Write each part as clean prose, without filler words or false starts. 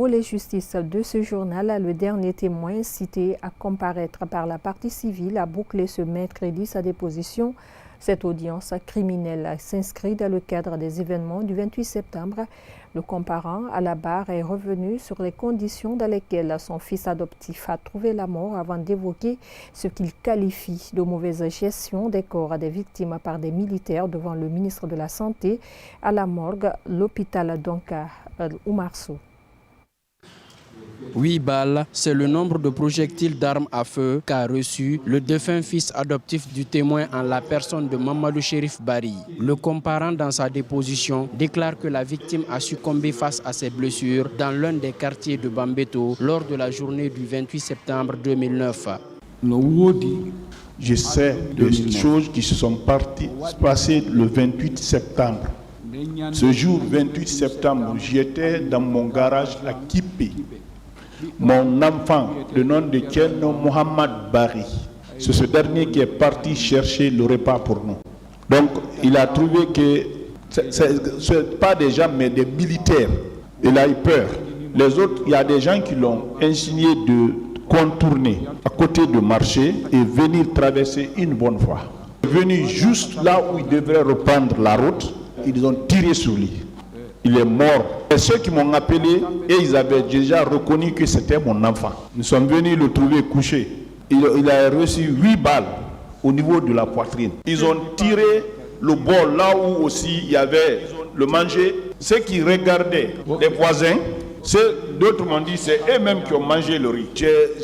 volet justice de ce journal, le dernier témoin cité à comparaître par la partie civile a bouclé ce mercredi sa déposition. Cette audience criminelle s'inscrit dans le cadre des événements du 28 septembre. Le comparant à la barre est revenu sur les conditions dans lesquelles son fils adoptif a trouvé la mort avant d'évoquer ce qu'il qualifie de mauvaise gestion des corps des victimes par des militaires devant le ministre de la Santé à la morgue, l'hôpital Donka, Oumar Sow. 8 balles, c'est le nombre de projectiles d'armes à feu qu'a reçu le défunt fils adoptif du témoin en la personne de Mamadou Chérif Bari. Le comparant dans sa déposition déclare que la victime a succombé face à ses blessures dans l'un des quartiers de Bambeto lors de la journée du 28 septembre 2009. Je sais des choses qui se sont passées le 28 septembre. Ce jour 28 septembre, j'étais dans mon garage à Kipé. Mon enfant, le nom de Tcherno Mohamed Bari, c'est ce dernier qui est parti chercher le repas pour nous. Donc, il a trouvé que ce n'est pas des gens, mais des militaires. Il a eu peur. Les autres, il y a des gens qui l'ont insigné de contourner à côté du marché et venir traverser une bonne fois. Venu juste là où il devrait reprendre la route, ils ont tiré sur lui. Il est mort. Et ceux qui m'ont appelé, et ils avaient déjà reconnu que c'était mon enfant. Nous sommes venus le trouver couché. Il a reçu 8 balles au niveau de la poitrine. Ils ont tiré le bol là où aussi il y avait le manger. Ceux qui regardaient les voisins, d'autres m'ont dit c'est eux-mêmes qui ont mangé le riz.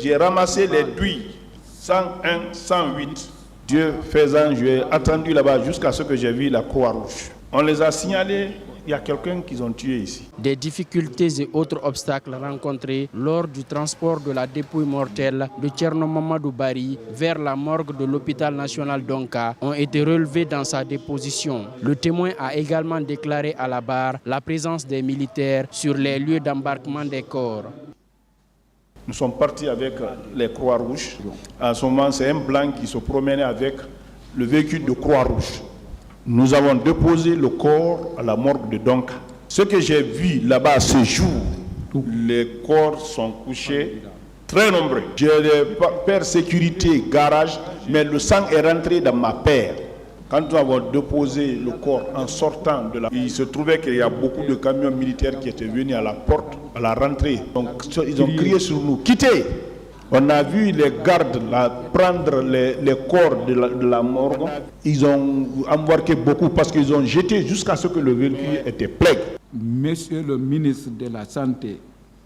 J'ai ramassé les douilles 101, 108. Dieu faisant, j'ai attendu là-bas jusqu'à ce que j'ai vu la Croix-Rouge. On les a signalés. Il y a quelqu'un qu'ils ont tué ici. Des difficultés et autres obstacles rencontrés lors du transport de la dépouille mortelle de Tcherno Mamadou Bari vers la morgue de l'hôpital national Donka ont été relevés dans sa déposition. Le témoin a également déclaré à la barre la présence des militaires sur les lieux d'embarquement des corps. Nous sommes partis avec les Croix-Rouges. En ce moment, c'est un blanc qui se promenait avec le véhicule de Croix-Rouge. Nous avons déposé le corps à la morgue de Donka. Ce que j'ai vu là-bas ce jour, les corps sont couchés très nombreux. J'ai des paires sécurité, garage, mais le sang est rentré dans ma paire. Quand nous avons déposé le corps en sortant de là, il se trouvait qu'il y a beaucoup de camions militaires qui étaient venus à la porte, à la rentrée. Donc ils ont crié sur nous, quittez! On a vu les gardes là, prendre les corps de la morgue. Ils ont embarqué beaucoup parce qu'ils ont jeté jusqu'à ce que le véhicule était plein. Monsieur le ministre de la Santé,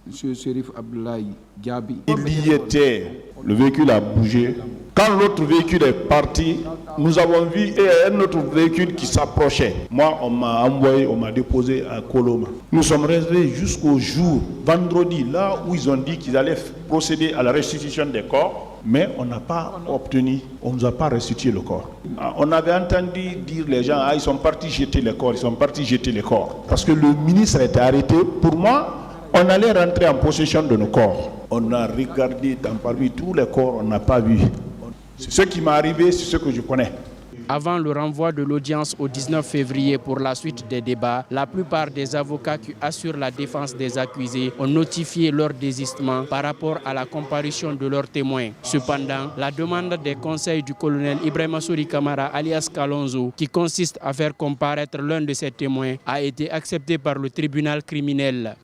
M. Chérif Abdoulaye Diaby. Il y était, le véhicule a bougé. Quand l'autre véhicule est parti, nous avons vu un autre véhicule qui s'approchait. Moi, on m'a envoyé, on m'a déposé à Koloma. Nous sommes restés jusqu'au jour, vendredi, là où ils ont dit qu'ils allaient procéder à la restitution des corps, mais on n'a pas obtenu, on ne nous a pas restitué le corps. On avait entendu dire les gens, ils sont partis jeter les corps, ils sont partis jeter les corps. Parce que le ministre a été arrêté. Pour moi, on allait rentrer en possession de nos corps. On a regardé parmi tous les corps, on n'a pas vu. C'est ce qui m'est arrivé, c'est ce que je connais. Avant le renvoi de l'audience au 19 février pour la suite des débats, la plupart des avocats qui assurent la défense des accusés ont notifié leur désistement par rapport à la comparution de leurs témoins. Cependant, la demande des conseils du colonel Ibrahima Souri Kamara alias Kalonzo, qui consiste à faire comparaître l'un de ses témoins, a été acceptée par le tribunal criminel.